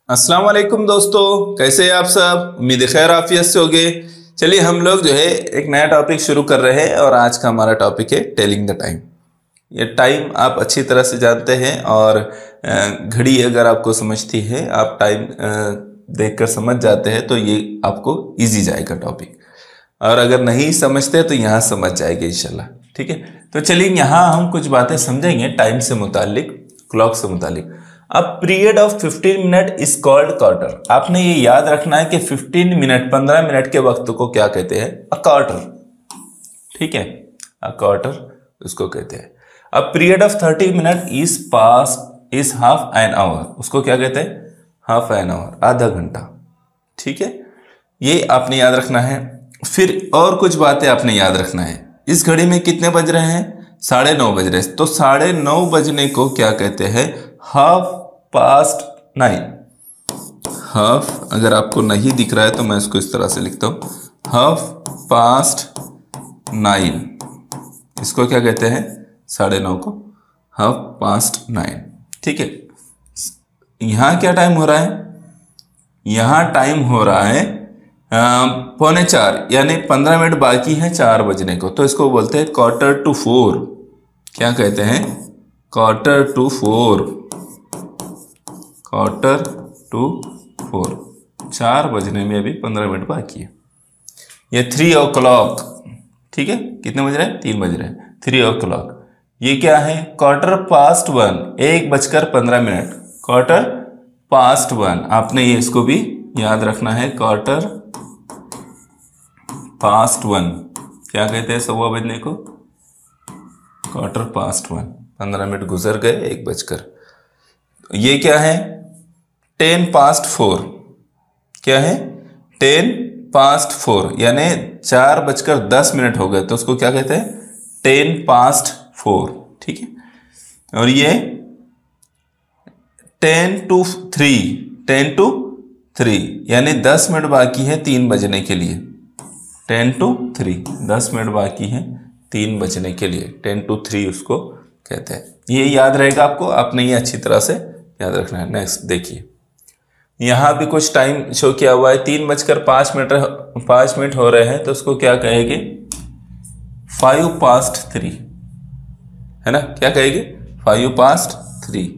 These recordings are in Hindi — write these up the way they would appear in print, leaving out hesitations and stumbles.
अस्सलाम वालेकुम दोस्तों, कैसे हैं आप सब। उम्मीद है खैर आफियत से होगे। चलिए हम लोग जो है एक नया टॉपिक शुरू कर रहे हैं और आज का हमारा टॉपिक है टेलिंग द टाइम। ये टाइम आप अच्छी तरह से जानते हैं और घड़ी अगर आपको समझती है, आप टाइम देखकर समझ जाते हैं तो ये आपको इजी जाएगा टॉपिक, और अगर नहीं समझते तो यहाँ समझ जाएंगे इंशाल्लाह। ठीक है, तो चलिए यहाँ हम कुछ बातें समझेंगे टाइम से मुतालिक, क्लॉक से मुतालिक। अब period of 15 minute is called quarter. आपने ये याद रखना है कि 15 मिनट 15 मिनट के वक्त को क्या कहते हैं, अ क्वार्टर। ठीक है, अ क्वार्टर उसको कहते हैं। अब period of 30 minute is past is half an hour, उसको क्या कहते हैं, हाफ एन आवर, आधा घंटा। ठीक है, ये आपने याद रखना है। फिर और कुछ बातें आपने याद रखना है। इस घड़ी में कितने बज रहे हैं, 9:30 बज रहे हैं, तो 9:30 बजने को क्या कहते हैं, हाफ पास्ट 9। हाफ अगर आपको नहीं दिख रहा है तो मैं इसको इस तरह से लिखता हूं, हाफ पास्ट 9। इसको क्या कहते हैं, 9:30 को हाफ पास्ट 9। ठीक है, यहां क्या टाइम हो रहा है, यहां टाइम हो रहा है 3:45, यानी 15 मिनट बाकी है 4 बजने को, तो इसको बोलते हैं क्वार्टर टू 4। क्या कहते हैं, क्वार्टर टू 4, क्वार्टर टू 4। 4 बजने में अभी 15 मिनट बाकी है। ये 3 o'clock। ठीक है, कितने बज रहे हैं, 3 बज रहे हैं, 3 o'clock। ये क्या है, क्वार्टर पास्ट 1, 1:15। क्वार्टर पास्ट 1, आपने ये इसको भी याद रखना है, क्वार्टर पास्ट 1 क्या कहते हैं, 1:15 बजने को, क्वार्टर पास्ट 1। 15 मिनट गुजर गए 1 बजकर। ये क्या है, 10 past 4। क्या है, 10 past 4, यानी 4:10 हो गए, तो उसको क्या कहते हैं, 10 past 4। ठीक है, और ये 10 to 3, 10 to 3, यानी 10 मिनट बाकी है 3 बजने के लिए। 10 to 3, 10 मिनट बाकी है 3 बजने के लिए, 10 to 3 उसको कहते हैं। ये याद रहेगा आपको, आपने ये अच्छी तरह से याद रखना है। नेक्स्ट देखिए, यहाँ भी कुछ टाइम शो किया हुआ है, 3:05 मिनट हो रहे हैं, तो उसको क्या कहेंगे, 5 past 3, है ना, क्या कहेंगे, 5 past 3।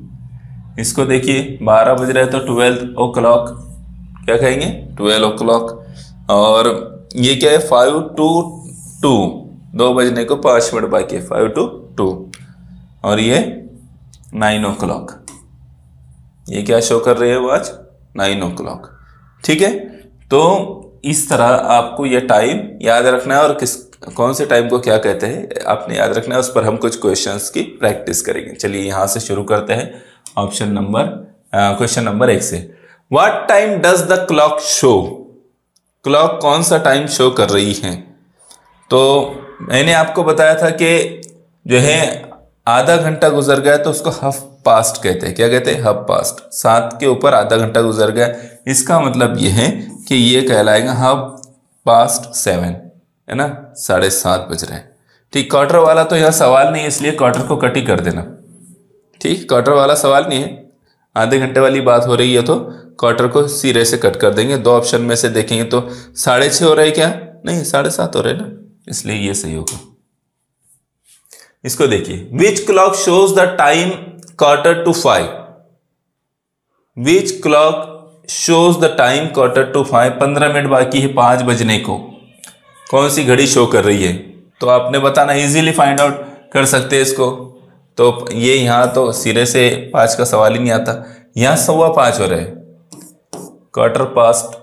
इसको देखिए 12 बज रहे हैं तो 12 o'clock, क्या कहेंगे, 12 o'clock। और ये क्या है, 5 to 2, 2 बजने को 5 मिनट बाकी है, 5 to 2। और ये 9 o'clock, ये क्या शो कर रही है वो आज, 9 o'clock। ठीक है, तो इस तरह आपको ये टाइम याद रखना है, और कौन से टाइम को क्या कहते हैं आपने याद रखना है। उस पर हम कुछ क्वेश्चंस की प्रैक्टिस करेंगे। चलिए यहां से शुरू करते हैं, क्वेश्चन नंबर 1 से। What time does the clock show, clock कौन सा टाइम शो कर रही है। तो मैंने आपको बताया था कि जो है आधा घंटा गुजर गया तो उसको हाफ पास्ट कहते हैं। क्या कहते हैं, हाफ पास्ट। 7 के ऊपर आधा घंटा गुजर गया, इसका मतलब ये है कि ये कहलाएगा हाफ पास्ट 7, है ना, 7:30 बज रहे हैं। ठीक, क्वार्टर वाला तो यहाँ सवाल नहीं है, इसलिए क्वार्टर को कट ही कर देना। ठीक, क्वार्टर वाला सवाल नहीं है, आधे घंटे वाली बात हो रही है तो क्वार्टर को सिरे से कट कर देंगे। 2 ऑप्शन में से देखेंगे तो 6:30 हो रहे हैं, क्या नहीं, 7:30 हो रहे हैं ना, इसलिए ये सही होगा। इसको देखिए, which clock shows the time quarter to 5। Which clock shows the time quarter to 5, 15 minute बाकी है 5 बजने को, कौन सी घड़ी शो कर रही है। तो आपने बताना, इजीली फाइंड आउट कर सकते हैं इसको। तो ये यहाँ तो सिरे से 5 का सवाल ही नहीं आता, यहाँ 5:15 हो रहे हैं, क्वार्टर पास्ट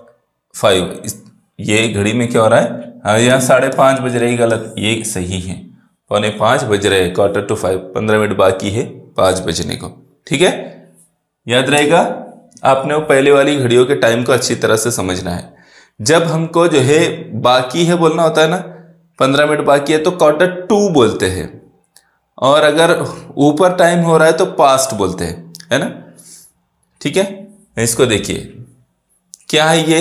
5। ये घड़ी में क्या हो रहा है, यहाँ 5:30 बज रही, गलत, ये सही है, 4:45 बज रहे हैं, क्वार्टर टू 5, 15 मिनट बाकी है 5 बजने को। ठीक है, याद रहेगा, आपने वो पहले वाली घड़ियों के टाइम को अच्छी तरह से समझना है। जब हमको जो है बाकी है बोलना होता है ना, 15 मिनट बाकी है तो क्वार्टर टू बोलते हैं, और अगर ऊपर टाइम हो रहा है तो पास्ट बोलते हैं, है ना। ठीक है, इसको देखिए क्या है ये,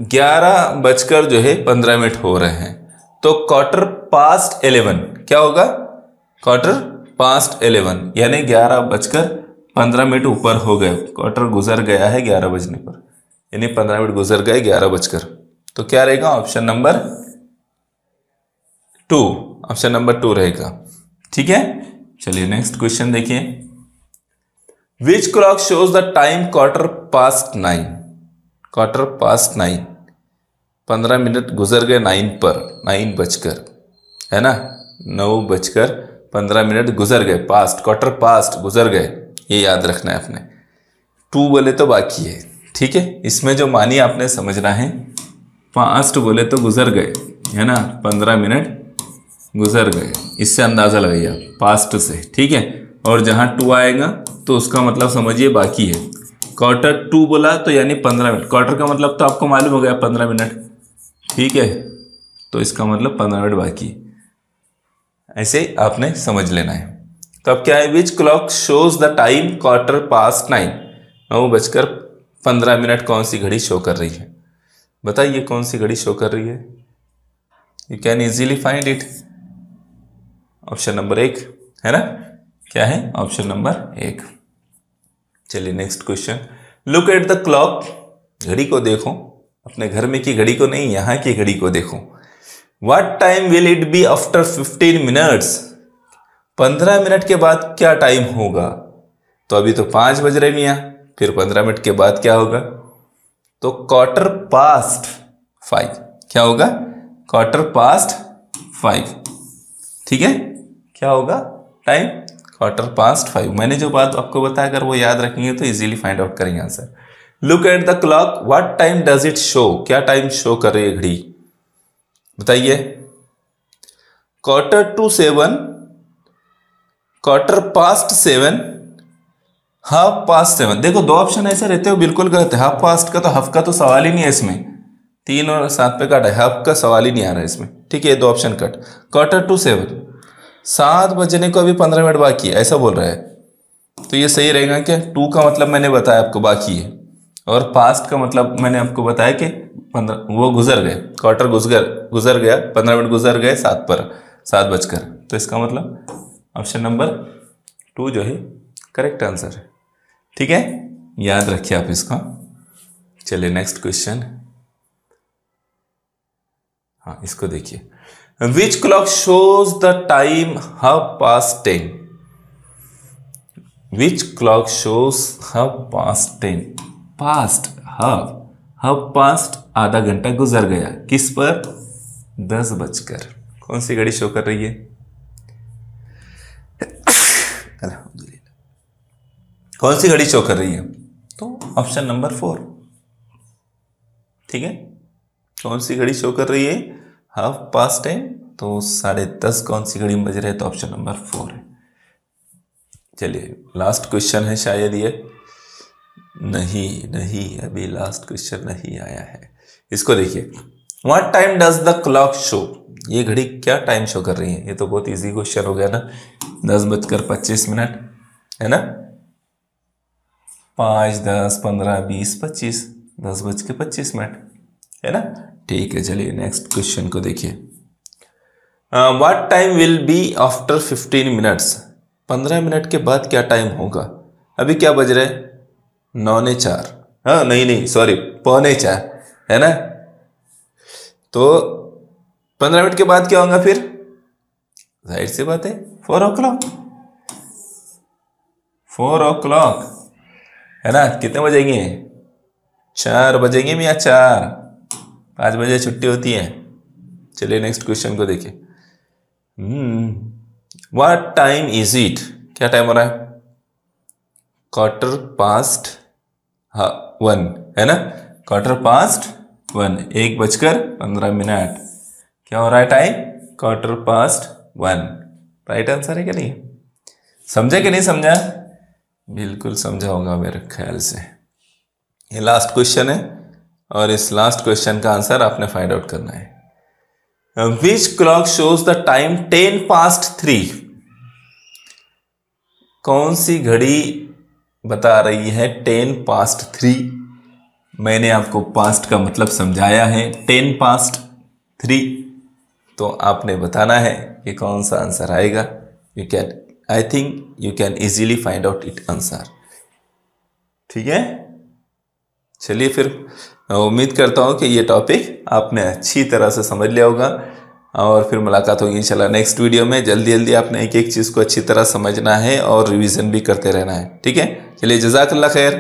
11:15 हो रहे हैं, तो क्वार्टर पास्ट 11 क्या होगा, क्वार्टर पास्ट 11, यानी 11:15 15 मिनट ऊपर हो गए, क्वार्टर गुजर गया है 11 बजने पर, यानी 15 मिनट गुजर गए 11 बजकर। तो क्या रहेगा? ऑप्शन नंबर 2, ऑप्शन नंबर 2 रहेगा। ठीक है, चलिए नेक्स्ट क्वेश्चन देखिए। Which clock shows the time (9)? (9) 15 minute गुजर गए 9 पर, 9 बजकर, है ना, 9:15 गुजर गए, पास्ट, क्वार्टर पास्ट गुजर गए, ये याद रखना है आपने। 2 बोले तो बाकी है, ठीक है, इसमें जो मानी आपने समझना है। पास्ट बोले तो गुजर गए, है ना, 15 मिनट गुजर गए, इससे अंदाजा लगाइए आप, पास्ट से, ठीक है। और जहां 2 आएगा तो उसका मतलब समझिए बाकी है। क्वार्टर 2 बोला तो यानी 15 मिनट, क्वार्टर का मतलब तो आपको मालूम हो गया 15 मिनट, ठीक है, तो इसका मतलब 15 मिनट बाकी, ऐसे आपने समझ लेना है। तो अब क्या है? विच क्लॉक शोज द टाइम (9)? 9:15 कौन सी घड़ी शो कर रही है? बताइए कौन सी घड़ी शो कर रही है? You can easily find it. Option number 1 है ना, क्या है? Option number 1। चलिए next question. Look at the clock, घड़ी को देखो, अपने घर में की घड़ी को नहीं, यहां की घड़ी को देखो। What time will it be after 15 minutes? 15 minute के बाद क्या टाइम होगा? तो अभी तो 5 बज रहे मियाँ, फिर 15 मिनट के बाद क्या होगा? तो क्वार्टर पास्ट 5। क्या होगा? क्वार्टर पास्ट 5, ठीक है, क्या होगा टाइम? Quarter past 5। मैंने जो बात आपको बताया, अगर वो याद रखेंगे तो इजीली फाइंड आउट करेंगे answer. Look at the clock, what time does it show? क्या टाइम शो कर रही है घड़ी? बताइए। Quarter to 7, quarter past 7, half past 7। देखो 2 ऑप्शन ऐसे रहते हो, बिल्कुल गलत है। हाफ पास्ट का तो, हाफ का तो सवाल ही नहीं है इसमें, 3 और 7 पे कट है, हाफ का सवाल ही नहीं आ रहा है इसमें, ठीक है, 2 ऑप्शन कट। क्वार्टर टू 7, 7 बजने को अभी 15 मिनट बाकी है, ऐसा बोल रहा है, तो ये सही रहेगा क्या? 2 का मतलब मैंने बताया आपको बाकी है, और पास्ट का मतलब मैंने आपको बताया कि 15 वो गुजर गए, क्वार्टर गुजर गया, 15 मिनट गुजर गए 7 पर, 7 बजकर। तो इसका मतलब ऑप्शन नंबर 2 जो है करेक्ट आंसर है, ठीक है, याद रखिए आप इसका। चलिए नेक्स्ट क्वेश्चन, हाँ इसको देखिए। Which clock shows the time (10)? Which clock shows (10)? Past, half past, आधा घंटा गुजर गया, किस पर? 10 बजकर। कौन सी घड़ी शो कर रही है? अल्हम्दुलिल्लाह, कौन सी घड़ी शो कर रही है? तो ऑप्शन नंबर 4, ठीक है, कौन सी घड़ी शो कर रही है? हाफ पास्ट है, तो 10:30 कौन सी घड़ी में बज रहे हैं? तो ऑप्शन नंबर 4 है। चलिए लास्ट क्वेश्चन है शायद ये, नहीं अभी लास्ट क्वेश्चन नहीं आया है, इसको देखिए। What time does the clock show? ये घड़ी क्या टाइम शो कर रही है? ये तो बहुत इजी क्वेश्चन हो गया ना, 10:25, है ना, 5, 10, 15, 20, 25, 10:25, है ना, ठीक है। चलिए नेक्स्ट क्वेश्चन को देखिए। What time will be after 15 minutes? 15 minute के बाद क्या टाइम होगा? अभी क्या बज रहे? 9:04, हाँ नहीं सॉरी 3:45, है ना, तो 15 मिनट के बाद क्या होगा फिर? जाहिर सी बात है 4 o'clock, 4 o'clock, है ना। कितने बजेंगे? 4 बजेंगे मियाँ, 4, 5 बजे छुट्टी होती है। चलिए नेक्स्ट क्वेश्चन को देखिए। What time is it? क्या टाइम हो रहा है? क्वार्टर पास्ट 1, है ना, क्वार्टर पास्ट 1, 1:15। क्या हो रहा है time? Quarter past 1, right answer है कि नहीं? समझा कि नहीं समझा? बिल्कुल समझा होगा मेरे ख्याल से। ये लास्ट क्वेश्चन है, और इस लास्ट क्वेश्चन का आंसर आपने फाइंड आउट करना है। विच क्लॉक शोज द टाइम 3:10? कौन सी घड़ी बता रही है 3:10? मैंने आपको पास्ट का मतलब समझाया है, 3:10, तो आपने बताना है कि कौन सा आंसर आएगा। You can, I think you can easily find out it answer. ठीक है। चलिए फिर उम्मीद करता हूँ कि ये टॉपिक आपने अच्छी तरह से समझ लिया होगा और फिर मुलाकात होगी इंशाल्लाह नेक्स्ट वीडियो में। जल्दी जल्दी आपने एक एक चीज़ को अच्छी तरह समझना है और रिवीजन भी करते रहना है, ठीक है। चलिए जज़ाकल्लाह खैर।